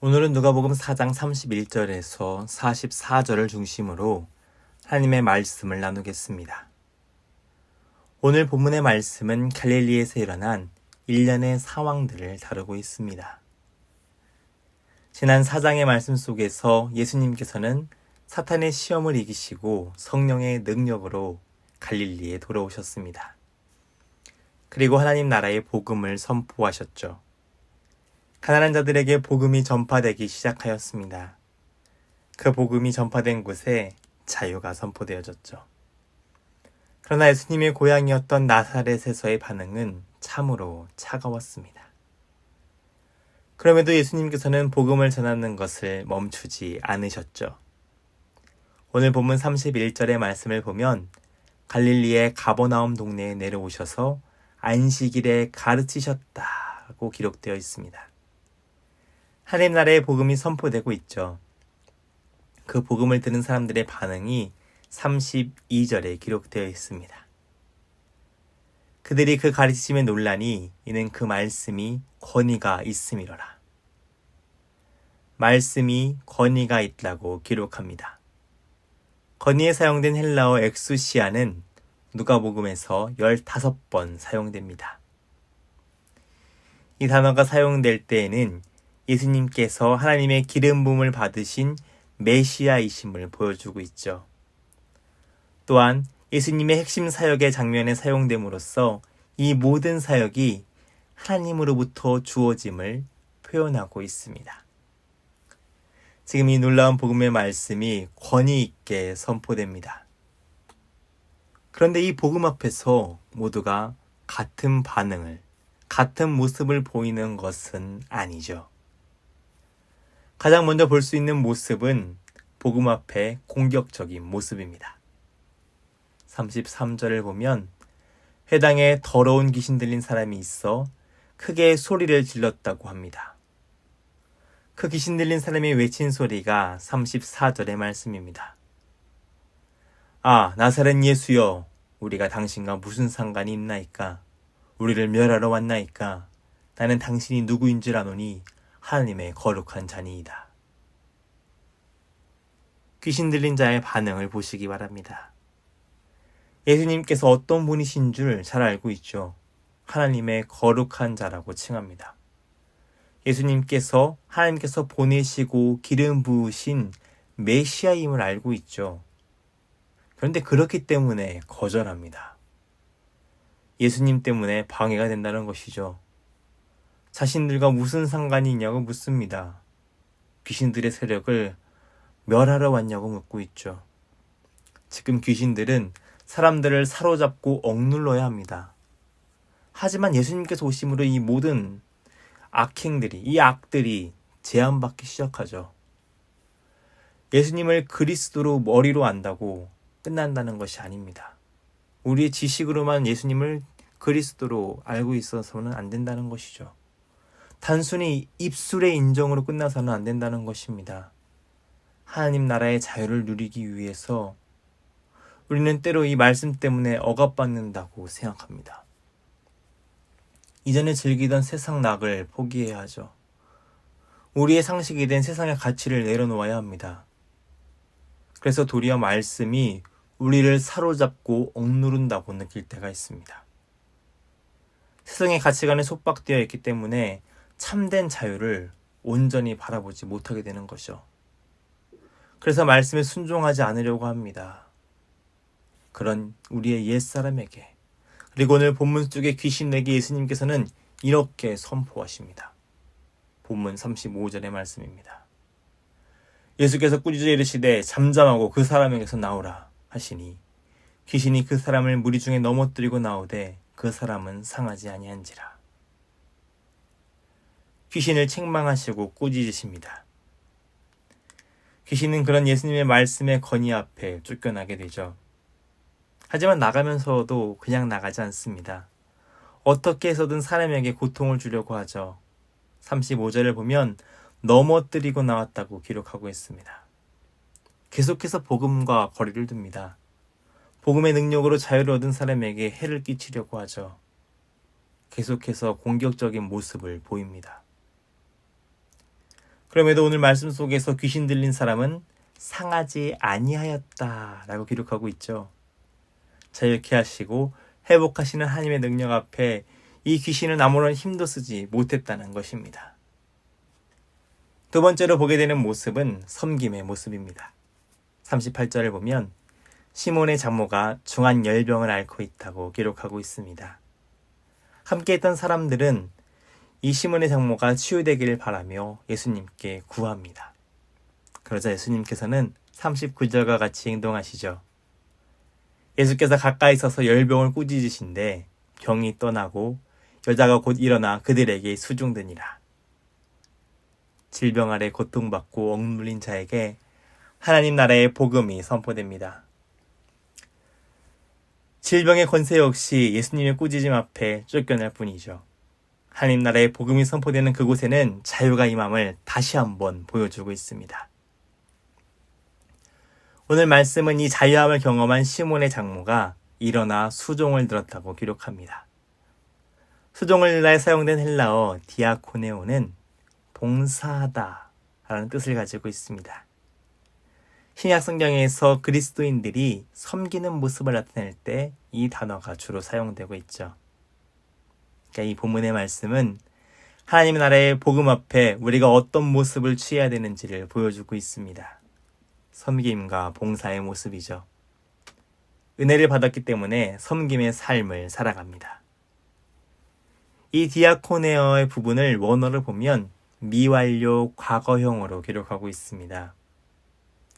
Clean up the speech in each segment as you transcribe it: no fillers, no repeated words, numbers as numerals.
오늘은 누가복음 4장 31절에서 44절을 중심으로 하나님의 말씀을 나누겠습니다. 오늘 본문의 말씀은 갈릴리에서 일어난 일련의 상황들을 다루고 있습니다. 지난 4장의 말씀 속에서 예수님께서는 사탄의 시험을 이기시고 성령의 능력으로 갈릴리에 돌아오셨습니다. 그리고 하나님 나라의 복음을 선포하셨죠. 가난한 자들에게 복음이 전파되기 시작하였습니다. 그 복음이 전파된 곳에 자유가 선포되어졌죠. 그러나 예수님의 고향이었던 나사렛에서의 반응은 참으로 차가웠습니다. 그럼에도 예수님께서는 복음을 전하는 것을 멈추지 않으셨죠. 오늘 본문 31절의 말씀을 보면 갈릴리의 가버나움 동네에 내려오셔서 안식일에 가르치셨다고 기록되어 있습니다. 하나님 나라의 복음이 선포되고 있죠. 그 복음을 들은 사람들의 반응이 32절에 기록되어 있습니다. 그들이 그 가르치심에 놀라니 이는 그 말씀이 권위가 있음이로라. 말씀이 권위가 있다고 기록합니다. 권위에 사용된 헬라어 엑수시아는 누가복음에서 15번 사용됩니다. 이 단어가 사용될 때에는 예수님께서 하나님의 기름 부음을 받으신 메시아이심을 보여주고 있죠. 또한 예수님의 핵심 사역의 장면에 사용됨으로써 이 모든 사역이 하나님으로부터 주어짐을 표현하고 있습니다. 지금 이 놀라운 복음의 말씀이 권위 있게 선포됩니다. 그런데 이 복음 앞에서 모두가 같은 반응을, 같은 모습을 보이는 것은 아니죠. 가장 먼저 볼 수 있는 모습은 복음 앞에 공격적인 모습입니다. 33절을 보면 회당에 더러운 귀신 들린 사람이 있어 크게 소리를 질렀다고 합니다. 그 귀신 들린 사람이 외친 소리가 34절의 말씀입니다. 아, 나사렛 예수여, 우리가 당신과 무슨 상관이 있나이까? 우리를 멸하러 왔나이까? 나는 당신이 누구인 줄 아노니 하나님의 거룩한 자니이다. 귀신 들린 자의 반응을 보시기 바랍니다. 예수님께서 어떤 분이신 줄 잘 알고 있죠. 하나님의 거룩한 자라고 칭합니다. 예수님께서 하나님께서 보내시고 기름 부으신 메시아임을 알고 있죠. 그런데 그렇기 때문에 거절합니다. 예수님 때문에 방해가 된다는 것이죠. 자신들과 무슨 상관이 있냐고 묻습니다. 귀신들의 세력을 멸하러 왔냐고 묻고 있죠. 지금 귀신들은 사람들을 사로잡고 억눌러야 합니다. 하지만 예수님께서 오심으로 이 모든 악행들이, 이 악들이 제한받기 시작하죠. 예수님을 그리스도로 머리로 안다고 끝난다는 것이 아닙니다. 우리의 지식으로만 예수님을 그리스도로 알고 있어서는 안 된다는 것이죠. 단순히 입술의 인정으로 끝나서는 안 된다는 것입니다. 하나님 나라의 자유를 누리기 위해서 우리는 때로 이 말씀 때문에 억압받는다고 생각합니다. 이전에 즐기던 세상 낙을 포기해야 하죠. 우리의 상식이 된 세상의 가치를 내려놓아야 합니다. 그래서 도리어 말씀이 우리를 사로잡고 억누른다고 느낄 때가 있습니다. 세상의 가치관에 속박되어 있기 때문에 참된 자유를 온전히 바라보지 못하게 되는 것이죠. 그래서 말씀에 순종하지 않으려고 합니다. 그런 우리의 옛사람에게, 그리고 오늘 본문 속에 귀신에게 예수님께서는 이렇게 선포하십니다. 본문 35절의 말씀입니다. 예수께서 꾸짖어 이르시되 잠잠하고 그 사람에게서 나오라 하시니 귀신이 그 사람을 무리 중에 넘어뜨리고 나오되 그 사람은 상하지 아니한지라. 귀신을 책망하시고 꾸짖으십니다. 귀신은 그런 예수님의 말씀의 건의 앞에 쫓겨나게 되죠. 하지만 나가면서도 그냥 나가지 않습니다. 어떻게 해서든 사람에게 고통을 주려고 하죠. 35절을 보면 넘어뜨리고 나왔다고 기록하고 있습니다. 계속해서 복음과 거리를 둡니다. 복음의 능력으로 자유를 얻은 사람에게 해를 끼치려고 하죠. 계속해서 공격적인 모습을 보입니다. 그럼에도 오늘 말씀 속에서 귀신 들린 사람은 상하지 아니하였다라고 기록하고 있죠. 자유케 하시고 회복하시는 하나님의 능력 앞에 이 귀신은 아무런 힘도 쓰지 못했다는 것입니다. 두 번째로 보게 되는 모습은 섬김의 모습입니다. 38절을 보면 시몬의 장모가 중한 열병을 앓고 있다고 기록하고 있습니다. 함께 했던 사람들은 이 시몬의 장모가 치유되기를 바라며 예수님께 구합니다. 그러자 예수님께서는 39절과 같이 행동하시죠. 예수께서 가까이 서서 열병을 꾸짖으신데 병이 떠나고 여자가 곧 일어나 그들에게 수종드니라. 질병 아래 고통받고 억눌린 자에게 하나님 나라의 복음이 선포됩니다. 질병의 권세 역시 예수님의 꾸짖음 앞에 쫓겨날 뿐이죠. 하나님 나라의 복음이 선포되는 그곳에는 자유가 임함을 다시 한번 보여주고 있습니다. 오늘 말씀은 이 자유함을 경험한 시몬의 장모가 일어나 수종을 들었다고 기록합니다. 수종을 들다에 사용된 헬라어 디아코네오는 봉사하다 라는 뜻을 가지고 있습니다. 신약 성경에서 그리스도인들이 섬기는 모습을 나타낼 때 이 단어가 주로 사용되고 있죠. 그러니까 이 본문의 말씀은 하나님 나라의 복음 앞에 우리가 어떤 모습을 취해야 되는지를 보여주고 있습니다. 섬김과 봉사의 모습이죠. 은혜를 받았기 때문에 섬김의 삶을 살아갑니다. 이 디아코네어의 부분을 원어를 보면 미완료 과거형으로 기록하고 있습니다.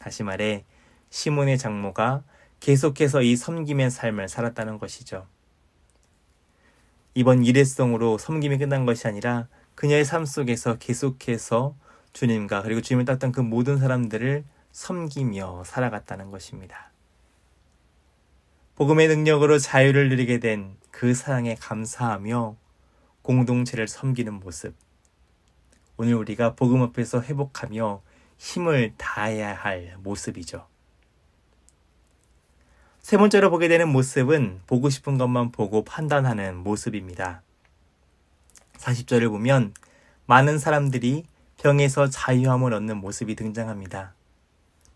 다시 말해 시몬의 장모가 계속해서 이 섬김의 삶을 살았다는 것이죠. 이번 일회성으로 섬김이 끝난 것이 아니라 그녀의 삶 속에서 계속해서 주님과 그리고 주님을 따랐던 그 모든 사람들을 섬기며 살아갔다는 것입니다. 복음의 능력으로 자유를 누리게 된 그 사랑에 감사하며 공동체를 섬기는 모습. 오늘 우리가 복음 앞에서 회복하며 힘을 다해야 할 모습이죠. 세 번째로 보게 되는 모습은 보고 싶은 것만 보고 판단하는 모습입니다. 40절을 보면 많은 사람들이 병에서 자유함을 얻는 모습이 등장합니다.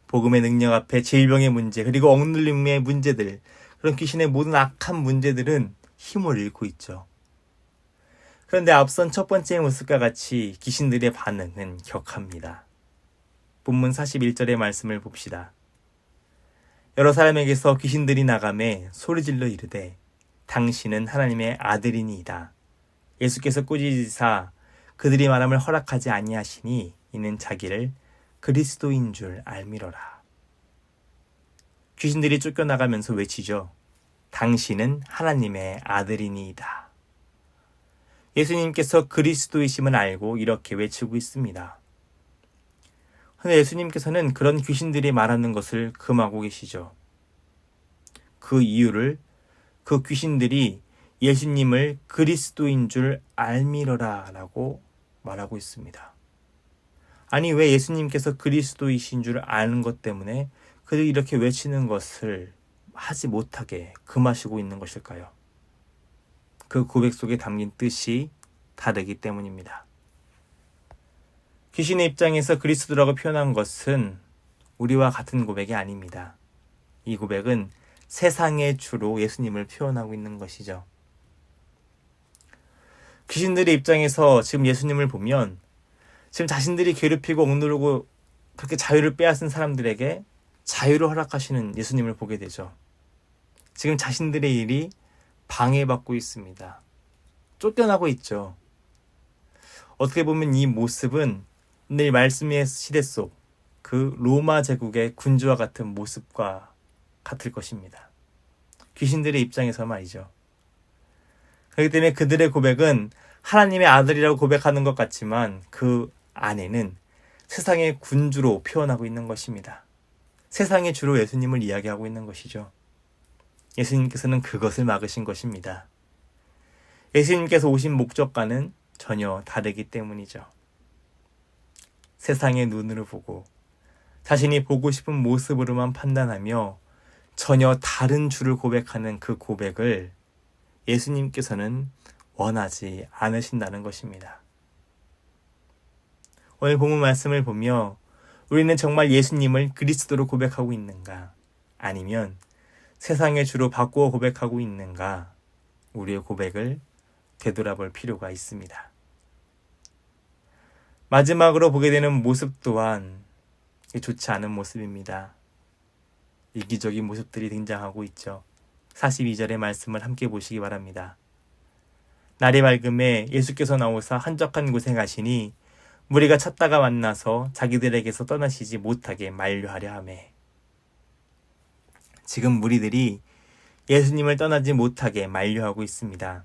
복음의 능력 앞에 질병의 문제 그리고 억눌림의 문제들, 그런 귀신의 모든 악한 문제들은 힘을 잃고 있죠. 그런데 앞선 첫 번째 모습과 같이 귀신들의 반응은 격합니다. 본문 41절의 말씀을 봅시다. 여러 사람에게서 귀신들이 나가매 소리질러 이르되 당신은 하나님의 아들이니이다. 예수께서 꾸짖으사 그들이 말함을 허락하지 아니하시니 이는 자기를 그리스도인 줄 알미러라. 귀신들이 쫓겨나가면서 외치죠. 당신은 하나님의 아들이니이다. 예수님께서 그리스도이심을 알고 이렇게 외치고 있습니다. 그런데 예수님께서는 그런 귀신들이 말하는 것을 금하고 계시죠. 그 이유를 그 귀신들이 예수님을 그리스도인 줄 알미러라 라고 말하고 있습니다. 아니 왜 예수님께서 그리스도이신 줄 아는 것 때문에 그들이 이렇게 외치는 것을 하지 못하게 금하시고 있는 것일까요? 그 고백 속에 담긴 뜻이 다르기 때문입니다. 귀신의 입장에서 그리스도라고 표현한 것은 우리와 같은 고백이 아닙니다. 이 고백은 세상의 주로 예수님을 표현하고 있는 것이죠. 귀신들의 입장에서 지금 예수님을 보면 지금 자신들이 괴롭히고 억누르고 그렇게 자유를 빼앗은 사람들에게 자유를 허락하시는 예수님을 보게 되죠. 지금 자신들의 일이 방해받고 있습니다. 쫓겨나고 있죠. 어떻게 보면 이 모습은 오늘 말씀의 시대 속 그 로마 제국의 군주와 같은 모습과 같을 것입니다. 귀신들의 입장에서 말이죠. 그렇기 때문에 그들의 고백은 하나님의 아들이라고 고백하는 것 같지만 그 안에는 세상의 군주로 표현하고 있는 것입니다. 세상의 주로 예수님을 이야기하고 있는 것이죠. 예수님께서는 그것을 막으신 것입니다. 예수님께서 오신 목적과는 전혀 다르기 때문이죠. 세상의 눈으로 보고 자신이 보고 싶은 모습으로만 판단하며 전혀 다른 주를 고백하는 그 고백을 예수님께서는 원하지 않으신다는 것입니다. 오늘 본문 말씀을 보며 우리는 정말 예수님을 그리스도로 고백하고 있는가? 아니면 세상의 주로 바꾸어 고백하고 있는가? 우리의 고백을 되돌아볼 필요가 있습니다. 마지막으로 보게 되는 모습 또한 좋지 않은 모습입니다. 이기적인 모습들이 등장하고 있죠. 42절의 말씀을 함께 보시기 바랍니다. 날이 밝음에 예수께서 나오사 한적한 곳에 가시니 무리가 찾다가 만나서 자기들에게서 떠나시지 못하게 만류하려 하매. 지금 무리들이 예수님을 떠나지 못하게 만류하고 있습니다.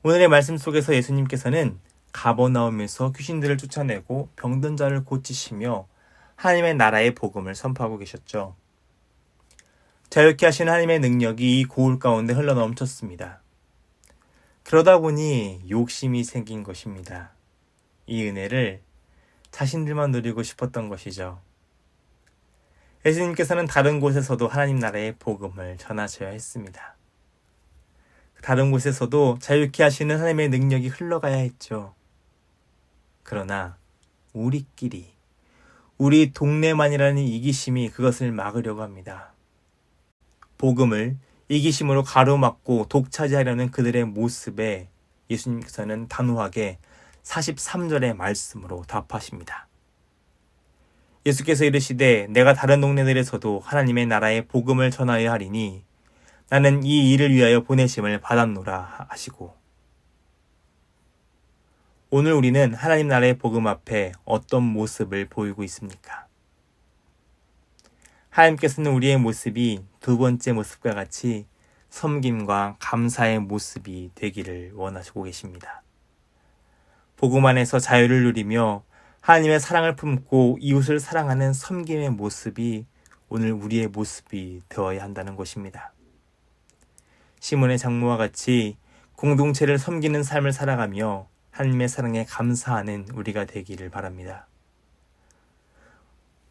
오늘의 말씀 속에서 예수님께서는 가버나움에서 귀신들을 쫓아내고 병든 자를 고치시며 하나님의 나라의 복음을 선포하고 계셨죠. 자유케 하시는 하나님의 능력이 이 고울 가운데 흘러넘쳤습니다. 그러다 보니 욕심이 생긴 것입니다. 이 은혜를 자신들만 누리고 싶었던 것이죠. 예수님께서는 다른 곳에서도 하나님 나라의 복음을 전하셔야 했습니다. 다른 곳에서도 자유케 하시는 하나님의 능력이 흘러가야 했죠. 그러나 우리끼리, 우리 동네만이라는 이기심이 그것을 막으려고 합니다. 복음을 이기심으로 가로막고 독차지하려는 그들의 모습에 예수님께서는 단호하게 43절의 말씀으로 답하십니다. 예수께서 이르시되 내가 다른 동네들에서도 하나님의 나라의 복음을 전하여야 하리니 나는 이 일을 위하여 보내심을 받았노라 하시고, 오늘 우리는 하나님 나라의 복음 앞에 어떤 모습을 보이고 있습니까? 하나님께서는 우리의 모습이 두 번째 모습과 같이 섬김과 감사의 모습이 되기를 원하시고 계십니다. 복음 안에서 자유를 누리며 하나님의 사랑을 품고 이웃을 사랑하는 섬김의 모습이 오늘 우리의 모습이 되어야 한다는 것입니다. 시몬의 장모와 같이 공동체를 섬기는 삶을 살아가며 하나님의 사랑에 감사하는 우리가 되기를 바랍니다.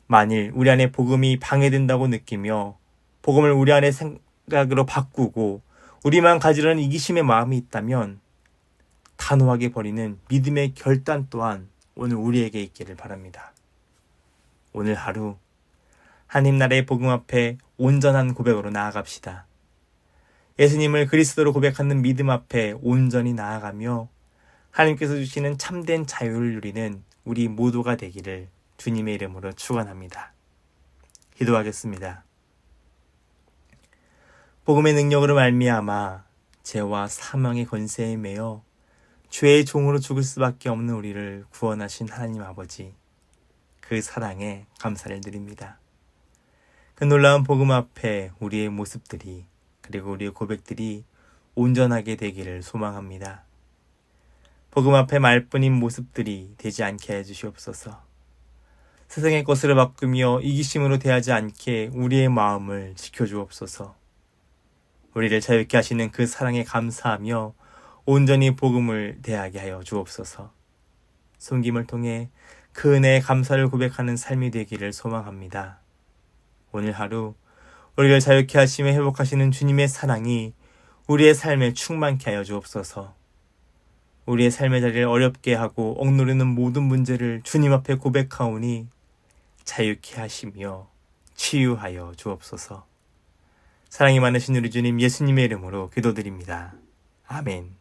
만일 우리 안에 복음이 방해된다고 느끼며 복음을 우리 안의 생각으로 바꾸고 우리만 가지려는 이기심의 마음이 있다면 단호하게 버리는 믿음의 결단 또한 오늘 우리에게 있기를 바랍니다. 오늘 하루 하나님 나라의 복음 앞에 온전한 고백으로 나아갑시다. 예수님을 그리스도로 고백하는 믿음 앞에 온전히 나아가며 하나님께서 주시는 참된 자유를 누리는 우리 모두가 되기를 주님의 이름으로 축원합니다. 기도하겠습니다. 복음의 능력으로 말미암아 죄와 사망의 권세에 매여 죄의 종으로 죽을 수밖에 없는 우리를 구원하신 하나님 아버지, 그 사랑에 감사를 드립니다. 그 놀라운 복음 앞에 우리의 모습들이, 그리고 우리의 고백들이 온전하게 되기를 소망합니다. 복음 앞에 말뿐인 모습들이 되지 않게 해주시옵소서. 세상의 것으로 바꾸며 이기심으로 대하지 않게 우리의 마음을 지켜주옵소서. 우리를 자유케 하시는 그 사랑에 감사하며 온전히 복음을 대하게 하여 주옵소서. 섬김을 통해 그 은혜의 감사를 고백하는 삶이 되기를 소망합니다. 오늘 하루 우리를 자유케 하시며 회복하시는 주님의 사랑이 우리의 삶에 충만케 하여 주옵소서. 우리의 삶의 자리를 어렵게 하고 억누르는 모든 문제를 주님 앞에 고백하오니 자유케 하시며 치유하여 주옵소서. 사랑이 많으신 우리 주님 예수님의 이름으로 기도드립니다. 아멘.